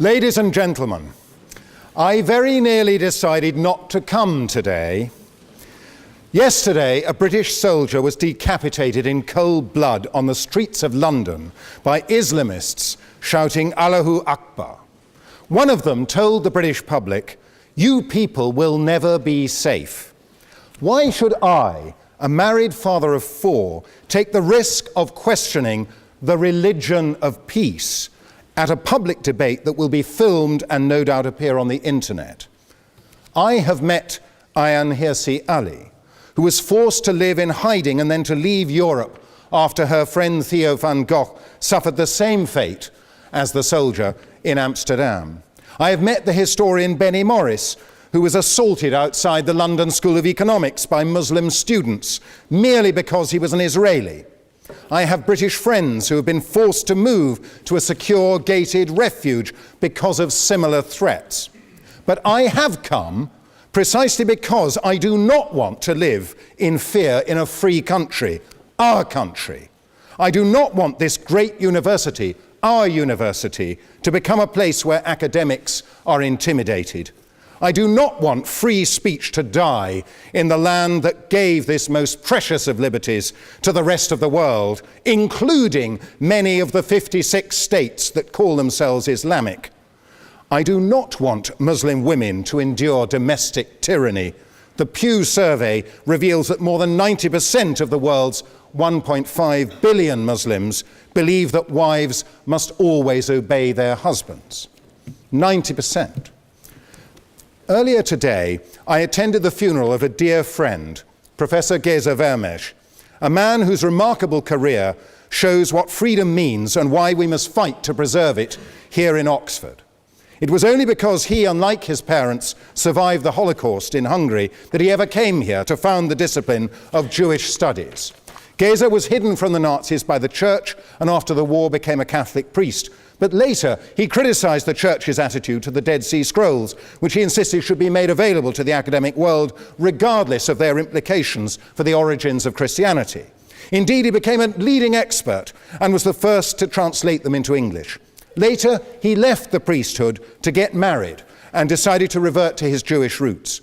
Ladies and gentlemen, I very nearly decided not to come today. Yesterday, a British soldier was decapitated in cold blood on the streets of London by Islamists shouting Allahu Akbar. One of them told the British public, "You people will never be safe." Why should I, a married father of 4, take the risk of questioning the religion of peace at a public debate that will be filmed and no doubt appear on the internet? I have met Ayaan Hirsi Ali, who was forced to live in hiding and then to leave Europe after her friend Theo van Gogh suffered the same fate as the soldier in Amsterdam. I have met the historian Benny Morris, who was assaulted outside the London School of Economics by Muslim students merely because he was an Israeli. I have British friends who have been forced to move to a secure gated refuge because of similar threats. But I have come precisely because I do not want to live in fear in a free country, our country. I do not want this great university, our university, to become a place where academics are intimidated. I do not want free speech to die in the land that gave this most precious of liberties to the rest of the world, including many of the 56 states that call themselves Islamic. I do not want Muslim women to endure domestic tyranny. The Pew survey reveals that more than 90% of the world's 1.5 billion Muslims believe that wives must always obey their husbands. 90%. Earlier today, I attended the funeral of a dear friend, Professor Geza Vermes, a man whose remarkable career shows what freedom means and why we must fight to preserve it here in Oxford. It was only because he, unlike his parents, survived the Holocaust in Hungary that he ever came here to found the discipline of Jewish studies. Geza was hidden from the Nazis by the church and after the war became a Catholic priest. But later, he criticized the church's attitude to the Dead Sea Scrolls, which he insisted should be made available to the academic world, regardless of their implications for the origins of Christianity. Indeed, he became a leading expert and was the first to translate them into English. Later, he left the priesthood to get married and decided to revert to his Jewish roots.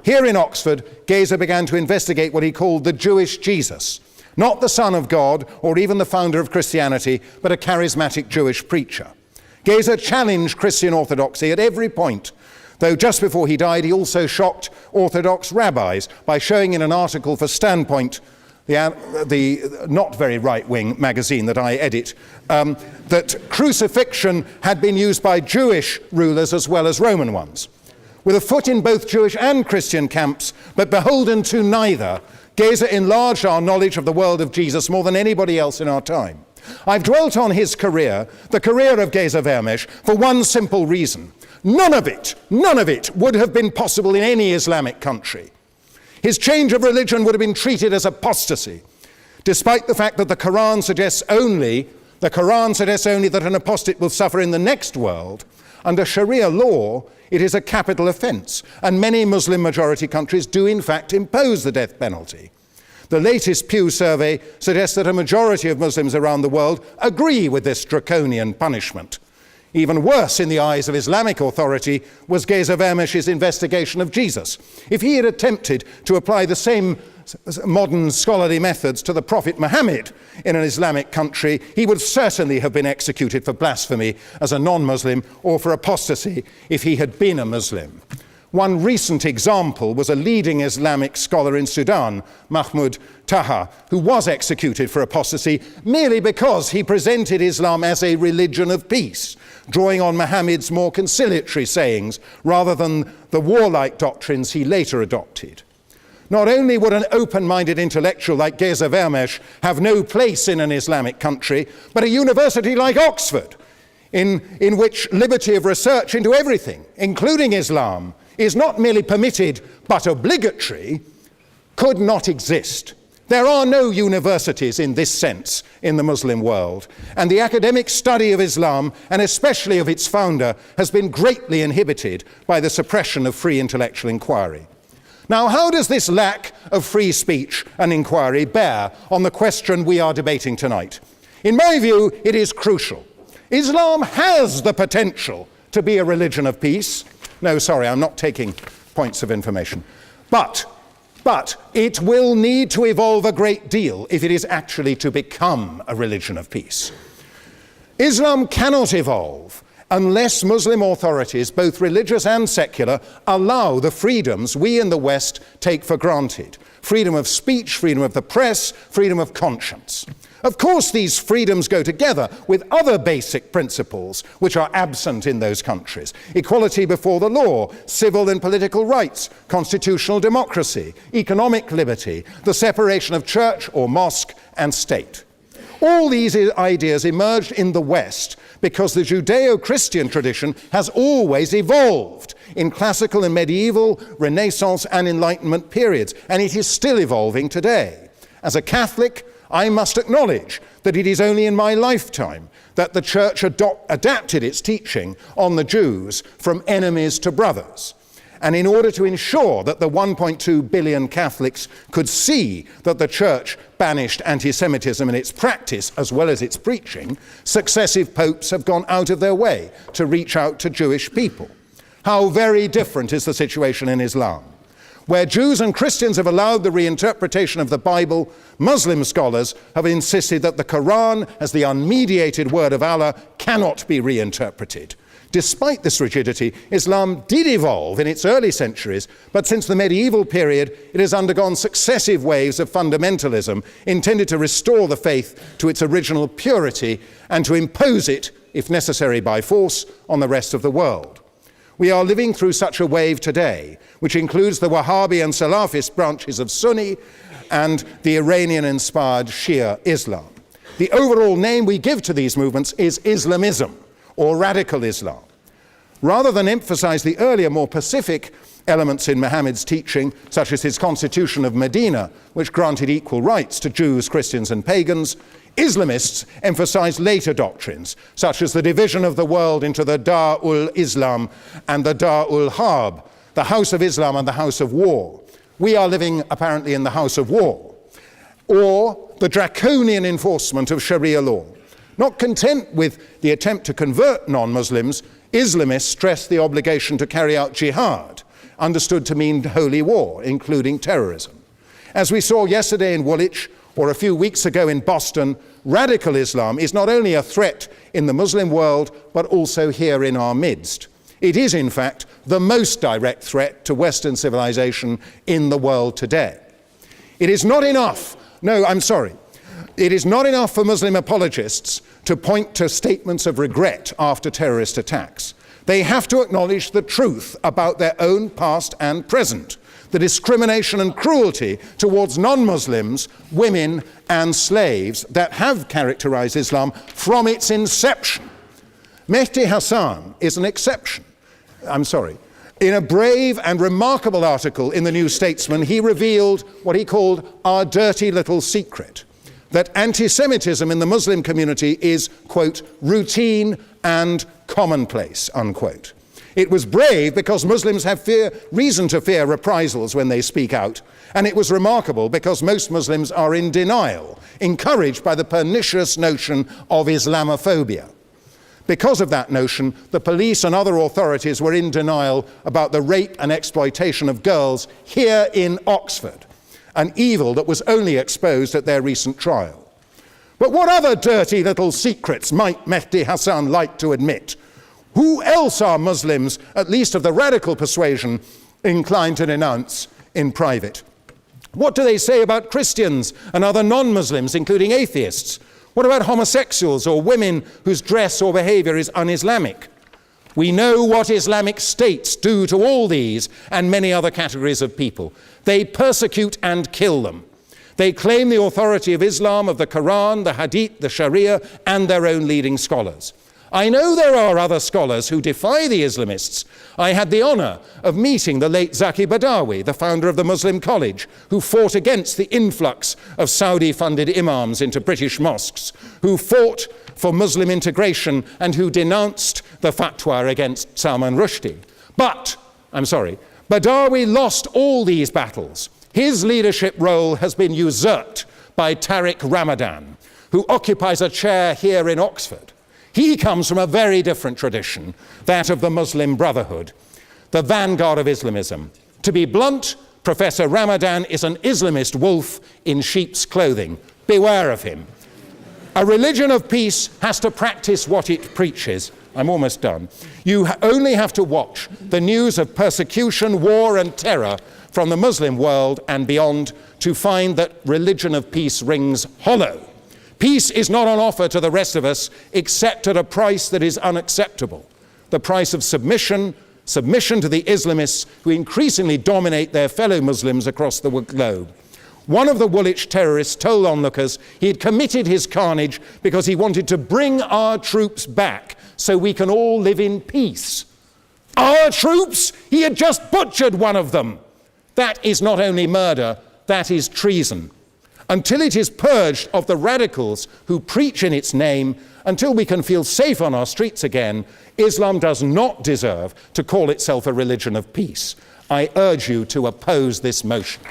Here in Oxford, Geza began to investigate what he called the Jewish Jesus, not the Son of God or even the founder of Christianity, but a charismatic Jewish preacher. Geza challenged Christian orthodoxy at every point, though just before he died he also shocked Orthodox rabbis by showing in an article for Standpoint, the not very right-wing magazine that I edit, that crucifixion had been used by Jewish rulers as well as Roman ones. With a foot in both Jewish and Christian camps, but beholden to neither, Geza enlarged our knowledge of the world of Jesus more than anybody else in our time. I've dwelt on his career, the career of Geza Vermes, for one simple reason. None of it would have been possible in any Islamic country. His change of religion would have been treated as apostasy, despite the fact that the Quran suggests only that an apostate will suffer in the next world. Under Sharia law, it is a capital offence, and many Muslim-majority countries do in fact impose the death penalty. The latest Pew survey suggests that a majority of Muslims around the world agree with this draconian punishment. Even worse in the eyes of Islamic authority was Geza Vermes' investigation of Jesus. If he had attempted to apply the same modern scholarly methods to the Prophet Muhammad in an Islamic country, he would certainly have been executed for blasphemy as a non-Muslim or for apostasy if he had been a Muslim. One recent example was a leading Islamic scholar in Sudan, Mahmoud Taha, who was executed for apostasy merely because he presented Islam as a religion of peace, drawing on Muhammad's more conciliatory sayings rather than the warlike doctrines he later adopted. Not only would an open-minded intellectual like Geza Vermes have no place in an Islamic country, but a university like Oxford, in which liberty of research into everything, including Islam, is not merely permitted but obligatory, could not exist. There are no universities in this sense in the Muslim world, and the academic study of Islam, and especially of its founder, has been greatly inhibited by the suppression of free intellectual inquiry. Now, how does this lack of free speech and inquiry bear on the question we are debating tonight? In my view, it is crucial. Islam has the potential to be a religion of peace. No, sorry, I'm not taking points of information. But it will need to evolve a great deal if it is actually to become a religion of peace. Islam cannot evolve unless Muslim authorities, both religious and secular, allow the freedoms we in the West take for granted. Freedom of speech, freedom of the press, freedom of conscience. Of course, these freedoms go together with other basic principles which are absent in those countries. Equality before the law, civil and political rights, constitutional democracy, economic liberty, the separation of church or mosque and state. All these ideas emerged in the West because the Judeo-Christian tradition has always evolved in classical and medieval, Renaissance and Enlightenment periods, and it is still evolving today. As a Catholic, I must acknowledge that it is only in my lifetime that the Church adapted its teaching on the Jews from enemies to brothers. And in order to ensure that the 1.2 billion Catholics could see that the Church banished anti-Semitism in its practice as well as its preaching, successive popes have gone out of their way to reach out to Jewish people. How very different is the situation in Islam. Where Jews and Christians have allowed the reinterpretation of the Bible, Muslim scholars have insisted that the Quran, as the unmediated word of Allah, cannot be reinterpreted. Despite this rigidity, Islam did evolve in its early centuries, but since the medieval period, it has undergone successive waves of fundamentalism intended to restore the faith to its original purity and to impose it, if necessary by force, on the rest of the world. We are living through such a wave today, which includes the Wahhabi and Salafist branches of Sunni and the Iranian-inspired Shia Islam. The overall name we give to these movements is Islamism, or radical Islam. Rather than emphasize the earlier, more pacific elements in Muhammad's teaching, such as his Constitution of Medina, which granted equal rights to Jews, Christians, and pagans, Islamists emphasize later doctrines, such as the division of the world into the Dar-ul-Islam and the Dar-ul-Harb, the House of Islam and the House of War. We are living, apparently, in the House of War. Or the draconian enforcement of Sharia law. Not content with the attempt to convert non-Muslims, Islamists stress the obligation to carry out jihad, understood to mean holy war, including terrorism. As we saw yesterday in Woolwich, or a few weeks ago in Boston, radical Islam is not only a threat in the Muslim world, but also here in our midst. It is, in fact, the most direct threat to Western civilization in the world today. It is not enough, it is not enough for Muslim apologists to point to statements of regret after terrorist attacks. They have to acknowledge the truth about their own past and present, the discrimination and cruelty towards non-Muslims, women and slaves that have characterized Islam from its inception. Mehdi Hasan is an exception. In a brave and remarkable article in the New Statesman, he revealed what he called our dirty little secret, that anti-Semitism in the Muslim community is, quote, routine and commonplace, unquote. It was brave because Muslims have reason to fear reprisals when they speak out, and it was remarkable because most Muslims are in denial, encouraged by the pernicious notion of Islamophobia. Because of that notion, the police and other authorities were in denial about the rape and exploitation of girls here in Oxford, an evil that was only exposed at their recent trial. But what other dirty little secrets might Mehdi Hasan like to admit? Who else are Muslims, at least of the radical persuasion, inclined to denounce in private? What do they say about Christians and other non-Muslims, including atheists? What about homosexuals or women whose dress or behavior is un-Islamic? We know what Islamic states do to all these and many other categories of people. They persecute and kill them. They claim the authority of Islam, of the Quran, the Hadith, the Sharia, and their own leading scholars. I know there are other scholars who defy the Islamists. I had the honor of meeting the late Zaki Badawi, the founder of the Muslim College, who fought against the influx of Saudi-funded imams into British mosques, who fought for Muslim integration and who denounced the fatwa against Salman Rushdie. But, Badawi lost all these battles. His leadership role has been usurped by Tariq Ramadan, who occupies a chair here in Oxford. He comes from a very different tradition, that of the Muslim Brotherhood, the vanguard of Islamism. To be blunt, Professor Ramadan is an Islamist wolf in sheep's clothing. Beware of him. A religion of peace has to practice what it preaches. I'm almost done. You only have to watch the news of persecution, war, and terror from the Muslim world and beyond to find that religion of peace rings hollow. Peace is not on offer to the rest of us except at a price that is unacceptable. The price of submission to the Islamists who increasingly dominate their fellow Muslims across the globe. One of the Woolwich terrorists told onlookers he had committed his carnage because he wanted to bring our troops back so we can all live in peace. Our troops? He had just butchered one of them. That is not only murder, that is treason. Until it is purged of the radicals who preach in its name, until we can feel safe on our streets again, Islam does not deserve to call itself a religion of peace. I urge you to oppose this motion.